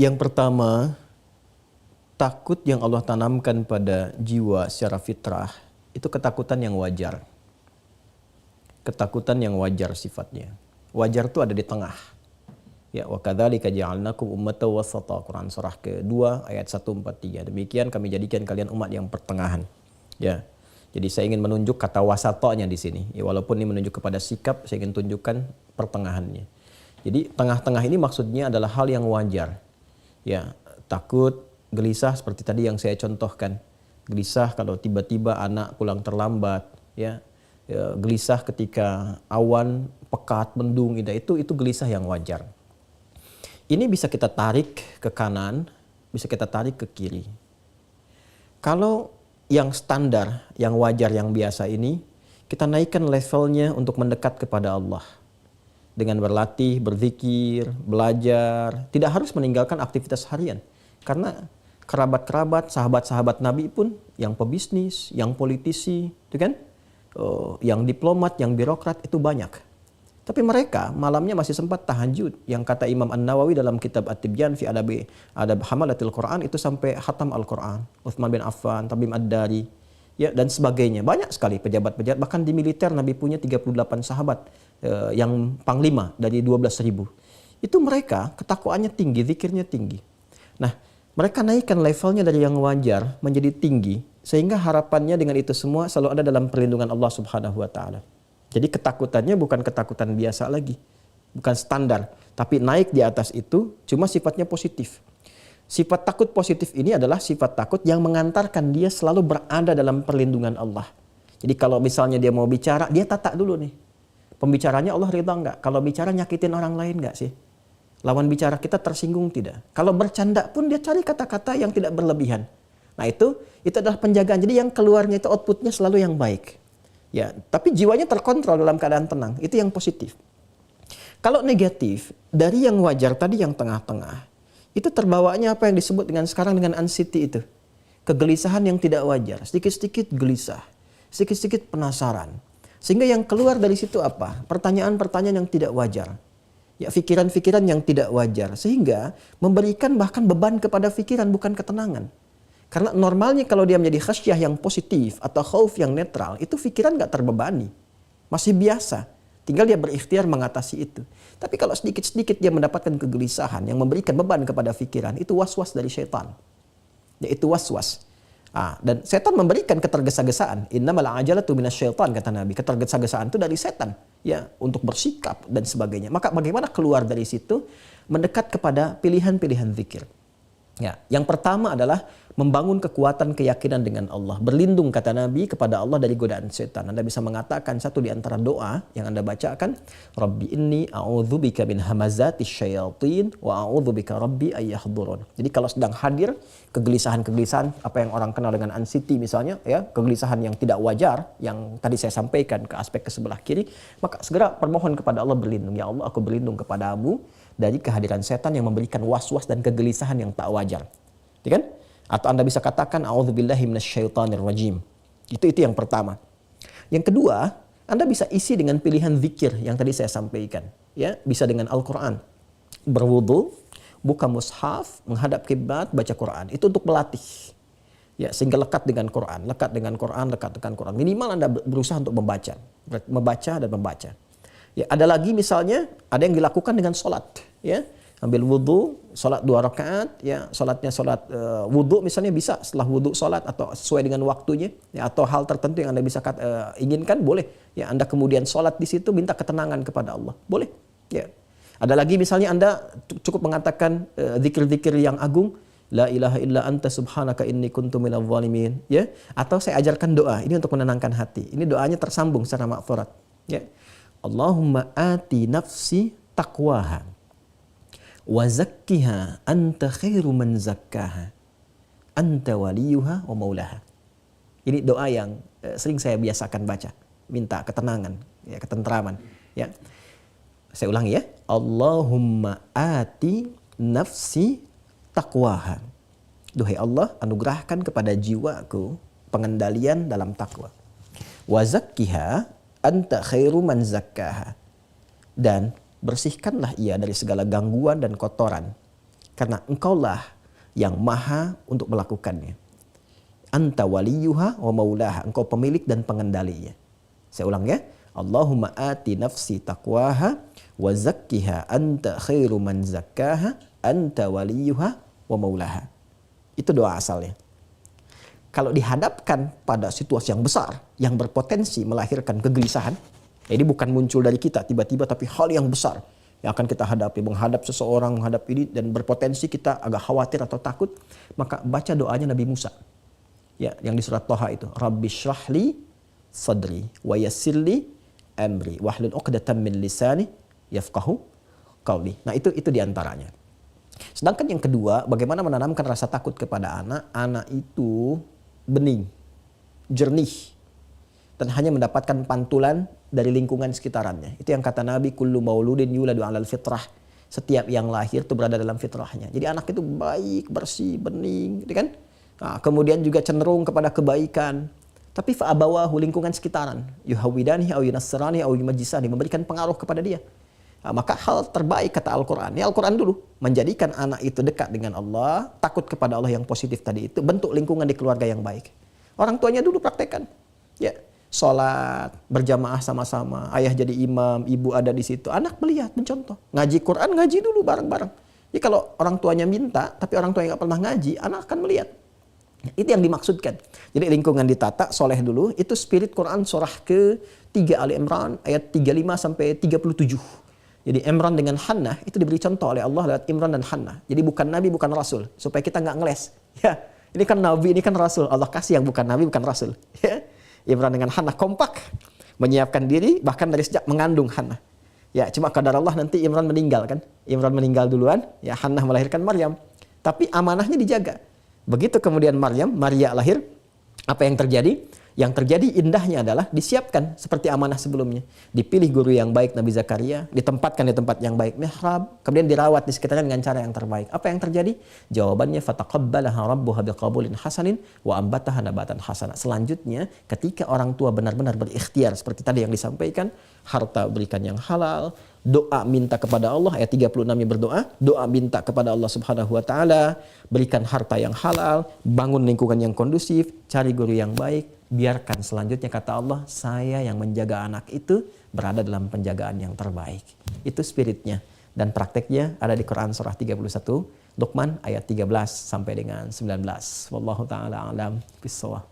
Yang pertama, takut yang Allah tanamkan pada jiwa secara fitrah itu ketakutan yang wajar. Ketakutan yang wajar sifatnya. Wajar itu ada di tengah. Ya, wa kadzalika ja'alnakum ummatan wasata. Quran surah ke-2 ayat 143. Demikian kami jadikan kalian umat yang pertengahan. Ya. Jadi saya ingin menunjuk kata wasatonya di sini. Ya, walaupun ini menunjuk kepada sikap, saya ingin tunjukkan pertengahannya. Jadi tengah-tengah ini maksudnya adalah hal yang wajar. Ya, takut, gelisah seperti tadi yang saya contohkan. Gelisah kalau tiba-tiba anak pulang terlambat, ya. Ya, gelisah ketika awan pekat, mendung, itu gelisah yang wajar. Ini bisa kita tarik ke kanan, bisa kita tarik ke kiri. Kalau yang standar, yang wajar, yang biasa ini, kita naikkan levelnya untuk mendekat kepada Allah. Dengan berlatih, berzikir, belajar, tidak harus meninggalkan aktivitas harian. Karena kerabat-kerabat, sahabat-sahabat Nabi pun, yang pebisnis, yang politisi, itu kan? Yang diplomat, yang birokrat, itu banyak. Tapi mereka malamnya masih sempat tahajud. Yang kata Imam An-Nawawi dalam kitab At-Tibyan fi Adab Hamalatil Quran itu sampai khatam Al-Quran. Utsman bin Affan, Tamim Ad-Dari, ya, dan sebagainya. Banyak sekali pejabat-pejabat. Bahkan di militer Nabi punya 38 sahabat yang panglima dari 12.000. Itu mereka ketakwaannya tinggi, zikirnya tinggi. Nah, mereka naikkan levelnya dari yang wajar menjadi tinggi. Sehingga harapannya dengan itu semua selalu ada dalam perlindungan Allah Subhanahu wa Ta'ala. Jadi ketakutannya bukan ketakutan biasa lagi, bukan standar, tapi naik di atas itu, cuma sifatnya positif. Sifat takut positif ini adalah sifat takut yang mengantarkan dia selalu berada dalam perlindungan Allah. Jadi kalau misalnya dia mau bicara, dia tata dulu nih. Pembicaranya Allah ridha enggak? Kalau bicara nyakitin orang lain enggak sih? Lawan bicara kita tersinggung tidak? Kalau bercanda pun dia cari kata-kata yang tidak berlebihan. Nah itu adalah penjagaan. Jadi yang keluarnya itu outputnya selalu yang baik. Ya, tapi jiwanya terkontrol dalam keadaan tenang. Itu yang positif. Kalau negatif, dari yang wajar tadi yang tengah-tengah, itu terbawanya apa yang disebut sekarang dengan anxiety itu. Kegelisahan yang tidak wajar. Sedikit-sedikit gelisah. Sedikit-sedikit penasaran. Sehingga yang keluar dari situ apa? Pertanyaan-pertanyaan yang tidak wajar. Ya, pikiran-pikiran yang tidak wajar. Sehingga memberikan bahkan beban kepada pikiran, bukan ketenangan. Karena normalnya kalau dia menjadi khasyah yang positif atau khauf yang netral, itu pikiran nggak terbebani. Masih biasa. Tinggal dia berikhtiar mengatasi itu. Tapi kalau sedikit-sedikit dia mendapatkan kegelisahan yang memberikan beban kepada pikiran, itu was-was dari syaitan. Yaitu was-was. Dan setan memberikan ketergesa-gesaan. Innamal ajalatu minasyaitan, kata Nabi. Ketergesa-gesaan itu dari setan. Ya, untuk bersikap dan sebagainya. Maka bagaimana keluar dari situ? Mendekat kepada pilihan-pilihan zikir. Ya, yang pertama adalah membangun kekuatan keyakinan dengan Allah. Berlindung, kata Nabi, kepada Allah dari godaan setan. Anda bisa mengatakan satu di antara doa yang Anda bacakan, Rabbi inni a'udzubika min hamazatis syayatin wa a'udzubika rabbi ayyahdurun. Jadi kalau sedang hadir kegelisahan-kegelisahan, apa yang orang kenal dengan anxiety misalnya, ya, kegelisahan yang tidak wajar, yang tadi saya sampaikan ke aspek ke sebelah kiri, maka segera permohon kepada Allah berlindung. Ya Allah, aku berlindung kepadamu dari kehadiran setan yang memberikan was-was dan kegelisahan yang tak wajar. Ya kan? Atau Anda bisa katakan a'udzubillahi minasyaitonir rajim. Itu yang pertama. Yang kedua, Anda bisa isi dengan pilihan zikir yang tadi saya sampaikan, ya, bisa dengan Al-Qur'an. Berwudu, buka mushaf, menghadap kiblat, baca Quran. Itu untuk melatih. Ya, sehingga lekat dengan Quran, lekat dengan Quran, lekat dengan Quran. Minimal Anda berusaha untuk membaca dan membaca. Ya, ada lagi misalnya ada yang dilakukan dengan sholat, ya. Ambil wudu, sholat 2 rakaat, ya, sholatnya sholat wudu misalnya bisa setelah wudu sholat atau sesuai dengan waktunya, ya, atau hal tertentu yang Anda bisa inginkan, boleh. Ya, Anda kemudian sholat di situ minta ketenangan kepada Allah, boleh. Ya. Ada lagi misalnya Anda cukup mengatakan zikir-zikir yang agung, la ilaha illa anta subhanaka inni kuntu minadh dhalimin, ya. Atau saya ajarkan doa, ini untuk menenangkan hati. Ini doanya tersambung secara ma'thurat, ya. Allahumma ati nafsi taqwaha wa zakkiha anta khairu man zakkaha anta waliyuha wa maulaha. Ini doa yang sering saya biasakan baca, minta ketenangan, ya, ketentraman, ya. Saya ulangi, ya. Allahumma ati nafsi taqwaha. Duhai Allah, anugerahkan kepada jiwaku pengendalian dalam takwa. Wa zakkiha anta khairu man zakkaha. Dan bersihkanlah ia dari segala gangguan dan kotoran. Karena engkaulah yang maha untuk melakukannya. Anta waliyuha wa maulaha. Engkau pemilik dan pengendalinya. Saya ulang ya. Allahumma ati nafsi taqwaha wa zakkiha anta khairu man zakkaha anta waliyuha wa maulaha. Itu doa asalnya. Kalau dihadapkan pada situasi yang besar, yang berpotensi melahirkan kegelisahan, ini bukan muncul dari kita tiba-tiba, tapi hal yang besar yang akan kita hadapi, menghadap seseorang, menghadap ini, dan berpotensi kita agak khawatir atau takut, maka baca doanya Nabi Musa. Ya, yang di surat Thaha itu, Rabbi shrahli sadri wa yassirli amri wahlul 'uqdatam min lisani yafqahu qawli. Nah, itu diantaranya. Sedangkan yang kedua, bagaimana menanamkan rasa takut kepada anak. Anak itu bening, jernih, dan hanya mendapatkan pantulan dari lingkungan sekitarannya. Itu yang kata Nabi, kullu mauludin yuladu 'alal fitrah. Setiap yang lahir itu berada dalam fitrahnya. Jadi anak itu baik, bersih, bening, gitu kan? Nah, kemudian juga cenderung kepada kebaikan. Tapi fa'abawahu, lingkungan sekitaran, yuhawidanihi au yunassiranihi au yumajjisani, memberikan pengaruh kepada dia. Nah, maka hal terbaik kata Al-Quran, ya Al-Quran dulu, menjadikan anak itu dekat dengan Allah, takut kepada Allah yang positif tadi itu, bentuk lingkungan di keluarga yang baik. Orang tuanya dulu praktekkan. Ya, sholat, berjamaah sama-sama, ayah jadi imam, ibu ada di situ, anak melihat, mencontoh. Ngaji Quran, ngaji dulu bareng-bareng. Jadi kalau orang tuanya minta, tapi orang tuanya nggak pernah ngaji, anak akan melihat. Itu yang dimaksudkan. Jadi lingkungan ditata, soleh dulu. Itu spirit Quran surah ke-3 Ali Imran ayat 35 sampai 37. Jadi Imran dengan Hannah itu diberi contoh oleh Allah lewat Imran dan Hannah. Jadi bukan Nabi, bukan Rasul. Supaya kita nggak ngeles. Ya, ini kan Nabi, ini kan Rasul. Allah kasih yang bukan Nabi, bukan Rasul. Ya. Imran dengan Hannah kompak. Menyiapkan diri bahkan dari sejak mengandung Hannah. Ya, cuma kadar Allah nanti Imran meninggal kan. Imran meninggal duluan. Ya, Hannah melahirkan Maryam. Tapi amanahnya dijaga. Begitu kemudian Maria lahir, apa yang terjadi? Yang terjadi indahnya adalah disiapkan seperti amanah sebelumnya. Dipilih guru yang baik Nabi Zakaria, ditempatkan di tempat yang baik mihrab, kemudian dirawat di sekitarnya dengan cara yang terbaik. Apa yang terjadi? Jawabannya fataqabbalaha rabbuha biqabulin hasanin wa ambataha nabatan hasana. Selanjutnya, ketika orang tua benar-benar berikhtiar seperti tadi yang disampaikan, harta berikan yang halal, doa minta kepada Allah, ayat 36-nya berdoa, doa minta kepada Allah Subhanahu wa taala, berikan harta yang halal, bangun lingkungan yang kondusif, cari guru yang baik, biarkan selanjutnya kata Allah, saya yang menjaga anak itu berada dalam penjagaan yang terbaik. Itu spiritnya dan prakteknya ada di Quran surah 31, Luqman ayat 13 sampai dengan 19. Wallahu taala alam bissawab.